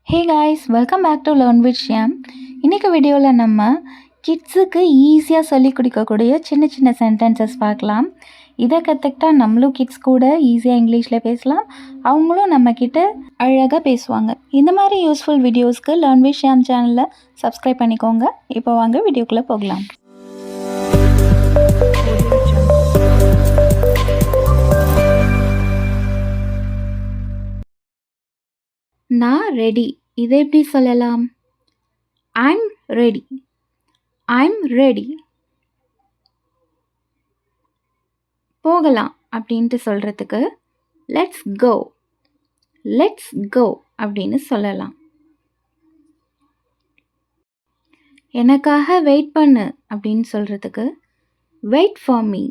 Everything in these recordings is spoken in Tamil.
Hey guys, welcome back to learn with Shyam. இன்றைக்கி வீடியோவில் நம்ம கிட்ஸுக்கு ஈஸியாக சொல்லிக் கொடுக்கக்கூடிய சின்ன சின்ன சென்டென்சஸ் பார்க்கலாம். இதை கற்றுக்கிட்டா நம்மளும் கிட்ஸ் கூட ஈஸியாக இங்கிலீஷில் பேசலாம், அவங்களும் நம்மக்கிட்ட அழகாக பேசுவாங்க. இந்த மாதிரி யூஸ்ஃபுல் வீடியோஸ்க்கு லேர்ன் வித் ஷியாம் சேனலில் சப்ஸ்கிரைப் பண்ணிக்கோங்க. இப்போ வாங்க வீடியோக்குள்ளே போகலாம். நான் ரெடி. இதை எப்படி சொல்லலாம்? I'm ready. I'm ready. போகலாம் அப்படின்ட்டு சொல்கிறதுக்கு லெட்ஸ் கோ. லெட்ஸ் கோ அப்படின்னு சொல்லலாம். எனக்காக வெயிட் பண்ணு அப்படின்னு சொல்கிறதுக்கு wait for me.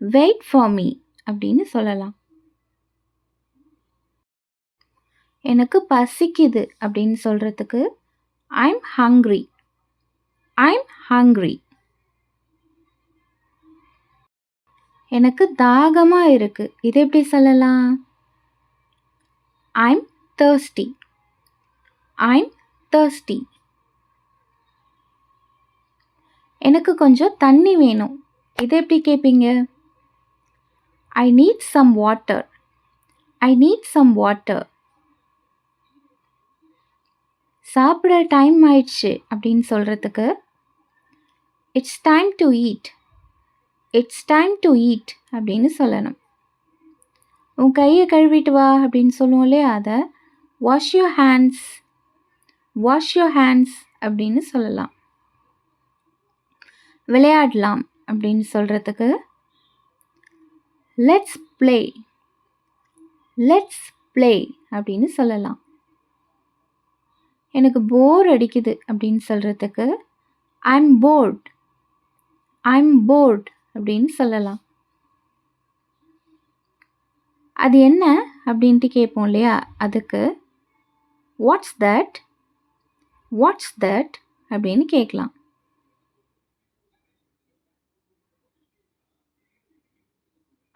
Wait for me அப்படின்னு சொல்லலாம். எனக்கு பசிக்குது அப்படின்னு சொல்கிறதுக்கு ஐம் ஹங்க்ரி. I'm hungry. எனக்கு தாகமாக இருக்குது. இது எப்படி சொல்லலாம்? I'm thirsty. I'm thirsty. எனக்கு கொஞ்சம் தண்ணி வேணும். இது எப்படி கேட்பீங்க? I need some water. I need some water. சாப்பிட டைம் ஆயிடுச்சு அப்படின்னு சொல்கிறதுக்கு it's time to eat. It's time to eat அப்படின்னு சொல்லணும். உன் கையை கழுவிட்டு வா அப்படின்னு சொல்லுவோம் இல்லையா, அதை wash your hands. Wash your hands அப்படின்னு சொல்லலாம். விளையாடலாம் அப்படின்னு சொல்கிறதுக்கு லெட்ஸ் ப்ளே. லெட்ஸ் ப்ளே அப்படின்னு சொல்லலாம். எனக்கு போர் அடிக்குது அப்படின்னு சொல்கிறதுக்கு ஐம் போர்ட். ஐம் போர்ட் அப்படின்னு சொல்லலாம். அது என்ன அப்படின்ட்டு கேட்போம் இல்லையா, அதுக்கு வாட்ஸ் தட். வாட்ஸ் தட் அப்படின்னு கேட்கலாம்.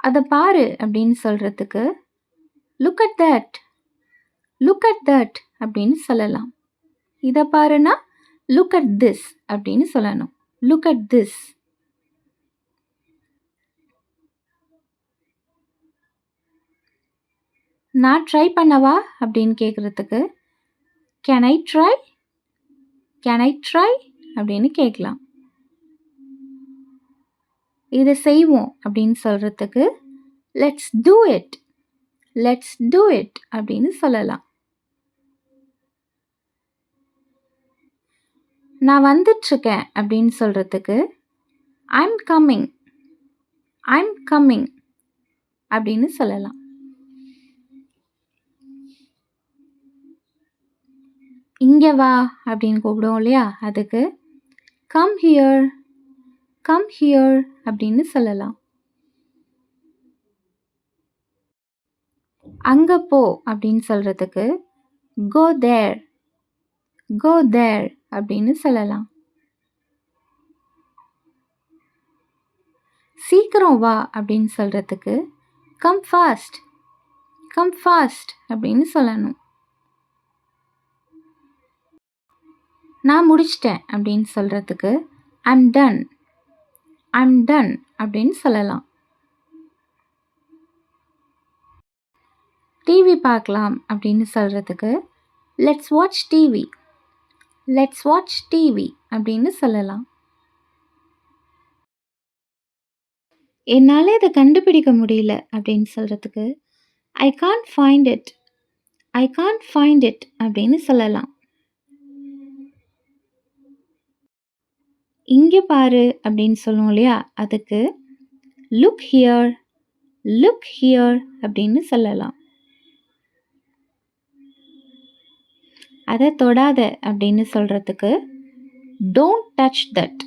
அதை பாரு அப்படின்னு சொல்கிறதுக்கு look at that. Look at that அப்படின்னு சொல்லலாம். இதை பாருன்னா லுக் அட் திஸ் அப்படின்னு சொல்லணும். Look at this. நான் ட்ரை பண்ணவா அப்படின்னு கேட்குறதுக்கு can I try. Can I try அப்படின்னு கேட்கலாம். இதை செய்வோம் அப்படின்னு சொல்கிறதுக்கு let's do it. Let's do it அப்படின்னு சொல்லலாம். நான் வந்துட்டுருக்கேன் அப்படின்னு சொல்கிறதுக்கு ஐம் கம்மிங். ஐம் கம்மிங் அப்படின்னு சொல்லலாம். இங்கே வா அப்படின்னு கூப்பிடுவோம் இல்லையா, அதுக்கு கம் ஹியர். கம் ஹியர் அப்படின்னு சொல்லலாம். அங்கே போ அப்படின்னு சொல்கிறதுக்கு கோ தேர். கோ தேர் அப்படின்னு சொல்லலாம். சீக்கிரம் வா அப்படின்னு சொல்கிறதுக்கு கம் ஃபாஸ்ட். கம் ஃபாஸ்ட் அப்படின்னு சொல்லணும். நான் முடிச்சிட்டேன் அப்படின்னு சொல்கிறதுக்கு ஐம் டன். ஐம் டன் அப்படின்னு சொல்லலாம். டிவி பார்க்கலாம் அப்படின்னு சொல்கிறதுக்கு let's watch TV. Let's watch TV அப்படின்னு சொல்லலாம். என்னால் இதை கண்டுபிடிக்க முடியல அப்படின்னு சொல்கிறதுக்கு I can't find it. I can't find it அப்படின்னு சொல்லலாம். இங்கே பாரு அப்படின்னு சொல்லுவோம் இல்லையா, அதுக்கு லுக் ஹியர். லுக் ஹியர் அப்படின்னு சொல்லலாம். அதை தொடாத அப்படின்னு சொல்கிறதுக்கு don't touch that.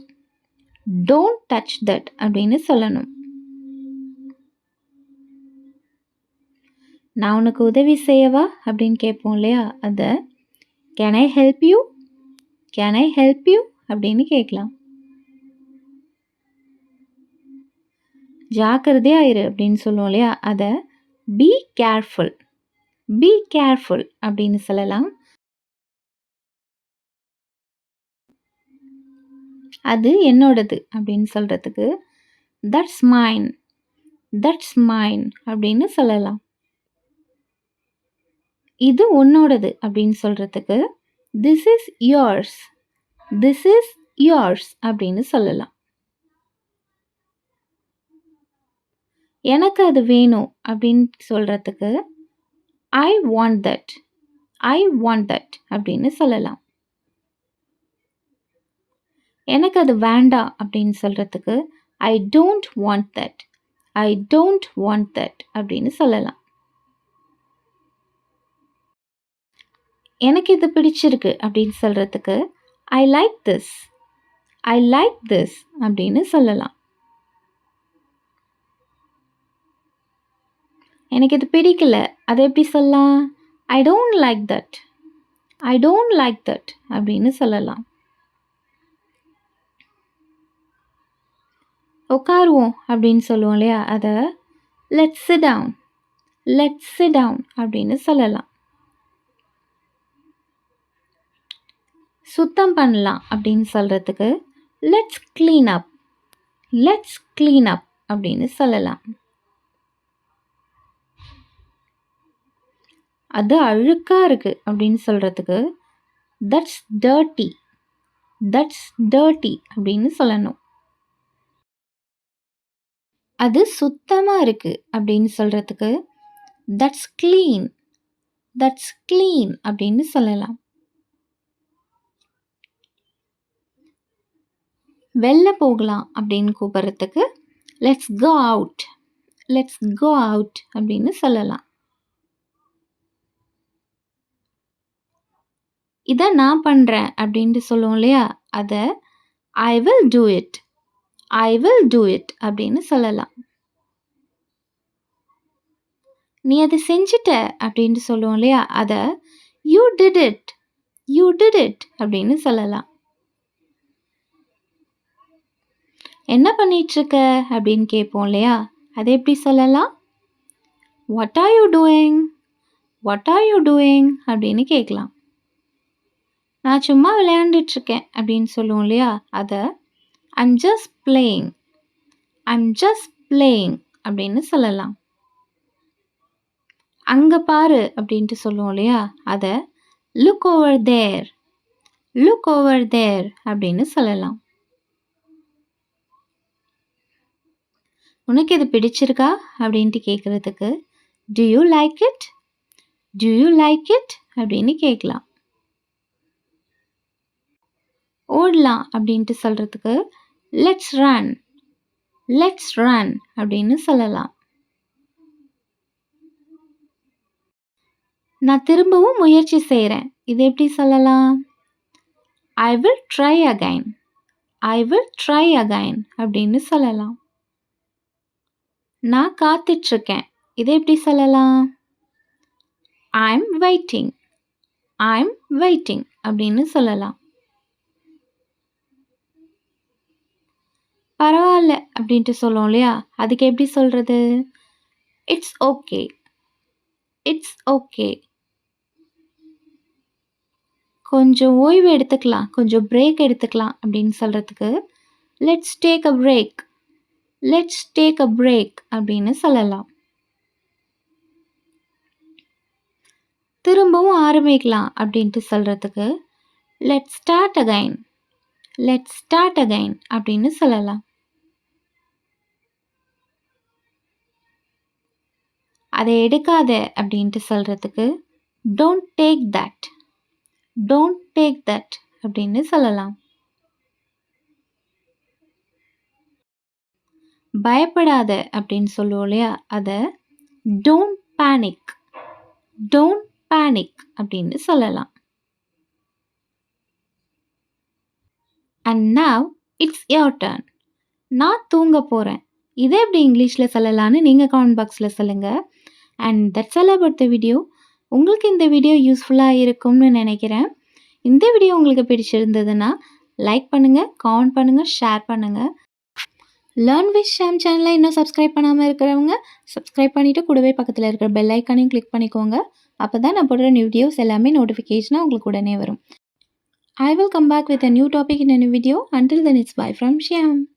Don't touch that அப்படின்னு சொல்லணும். நான் உனக்கு உதவி செய்யவா அப்படின்னு கேட்போம் இல்லையா, அதை can I help you. Can I help you அப்படின்னு கேட்கலாம். ஜாக்கிரதையாக இரு அப்படின்னு சொல்லுவோம் இல்லையா, அதை பி கேர்ஃபுல். பி கேர்ஃபுல் அப்படின்னு சொல்லலாம். அது என்னோடது அப்படின்னு சொல்கிறதுக்கு தட்ஸ் மைன், தட்ஸ் மைன் அப்படின்னு சொல்லலாம். இது உன்னோடது அப்படின்னு சொல்கிறதுக்கு this is yours, this is yours அப்படின்னு சொல்லலாம். எனக்கு அது வேணும் அப்படின்னு சொல்கிறதுக்கு I want that, I want that அப்படின்னு சொல்லலாம். எனக்கு அது வேண்டாம் அப்படின்னு சொல்கிறதுக்கு I don't want that, I don't want that அப்படின்னு சொல்லலாம். எனக்கு இது பிடிச்சிருக்கு அப்படின்னு சொல்கிறதுக்கு I like this, I like this அப்படின்னு சொல்லலாம். எனக்கு இது பிடிக்கல, அதை எப்படி சொல்லலாம்? I don't like that, I don't like that அப்படின்னு சொல்லலாம். உட்காருவோம் அப்படின்னு சொல்லுவோம் இல்லையா, அதை let's sit down, let's sit down அப்படின்னு சொல்லலாம். சுத்தம் பண்ணலாம் அப்படின்னு சொல்கிறதுக்கு let's clean up, let's clean up அப்படின்னு சொல்லலாம். அது அழுக்காக இருக்குது அப்படின்னு சொல்கிறதுக்கு தட்ஸ் டர்ட்டி, தட்ஸ் டர்ட்டி அப்படின்னு சொல்லணும். அது சுத்தமாக இருக்குது அப்படின்னு சொல்கிறதுக்கு தட்ஸ் க்ளீன், தட்ஸ் க்ளீன் அப்படின்னு சொல்லலாம். வெளில போகலாம் அப்படின்னு கூப்பிட்றதுக்கு let's go out, let's go out அப்படின்னு சொல்லலாம். இதை நான் பண்ணுறேன் அப்படின்ட்டு சொல்லுவோம் இல்லையா, அதை I will do it, I will do it அப்படின்னு சொல்லலாம். நீ அதை செஞ்சிட்ட அப்படின்ட்டு சொல்லுவோம் இல்லையா, அதை you did it, you did it அப்படின்னு சொல்லலாம். என்ன பண்ணிகிட்ருக்க அப்படின்னு கேட்போம் இல்லையா, அதை எப்படி சொல்லலாம்? What are you doing, what are you doing அப்படின்னு கேட்கலாம். நான் சும்மா விளையாண்டுட்ருக்கேன் அப்படின்னு சொல்லுவோம் இல்லையா, அதை I'm just playing, I'm just playing அப்படின்னு சொல்லலாம். அங்கே பாரு அப்படின்ட்டு சொல்லுவோம் இல்லையா, அதை look over there, look over there அப்படின்னு சொல்லலாம். உனக்கு இது பிடிச்சிருக்கா அப்படின்ட்டு கேட்குறதுக்கு do you like it, do you like it அப்படின்னு கேட்கலாம். ஓடலாம் அப்படின்ட்டு சொல்கிறதுக்கு லெட்ஸ் ரன், லெட்ஸ் ரன் அப்படின்னு சொல்லலாம். நான் திரும்பவும் முயற்சி செய்கிறேன், இது எப்படி சொல்லலாம்? I will try again, I will try again அப்படின்னு சொல்லலாம். நான் காத்துட்ருக்கேன், இதை எப்படி சொல்லலாம்? ஐம் வெயிட்டிங், ஐம் வெயிட்டிங் அப்படின்னு சொல்லலாம். பரவாயில்ல அப்படின்ட்டு சொல்லுவோம் இல்லையா, அதுக்கு எப்படி சொல்கிறது? It's okay, it's okay. கொஞ்சம் ஓய்வு எடுத்துக்கலாம், கொஞ்சம் பிரேக் எடுத்துக்கலாம் அப்படின்னு சொல்கிறதுக்கு let's take a break, let's take a break அப்படின்னு சொல்லலாம். திரும்பவும் ஆரம்பிக்கலாம் அப்படின்ட்டு சொல்கிறதுக்கு let's start again, let's start again அப்படின்னு சொல்லலாம். அதை எடுக்காத அப்படின்ட்டு சொல்கிறதுக்கு don't take that, don't take that அப்படின்னு சொல்லலாம். பயப்படாத அப்படின்னு சொல்லுவோம் இல்லையா, அதை டோன்ட் பேனிக், டோன்ட் பேனிக் அப்படின்னு சொல்லலாம். And now it's your turn, நான் தூங்க போகிறேன், இதை எப்படி இங்கிலீஷில் சொல்லலான்னு நீங்கள் கமெண்ட் பாக்ஸில் சொல்லுங்கள். And that's all about the video. உங்களுக்கு இந்த வீடியோ யூஸ்ஃபுல்லாக இருக்கும்னு நினைக்கிறேன். இந்த வீடியோ உங்களுக்கு பிடிச்சிருந்ததுன்னா லைக் பண்ணுங்கள், கமெண்ட் பண்ணுங்கள், ஷேர் பண்ணுங்கள். லேர்ன் வித் ஷாம் சேனலை இன்னும் சப்ஸ்கிரைப் பண்ணாமல் இருக்கிறவங்க சப்ஸ்கிரைப் பண்ணிவிட்டு கூடவே பக்கத்தில் இருக்கிற பெல் ஐக்கானையும் கிளிக் பண்ணிக்கோங்க. அப்போ தான் நான் போடுற வீடியோஸ் எல்லாமே நோட்டிஃபிகேஷனாக உங்களுக்கு உடனே வரும். I will come back with a new topic in a new video. Until then, it's bye from Shyam.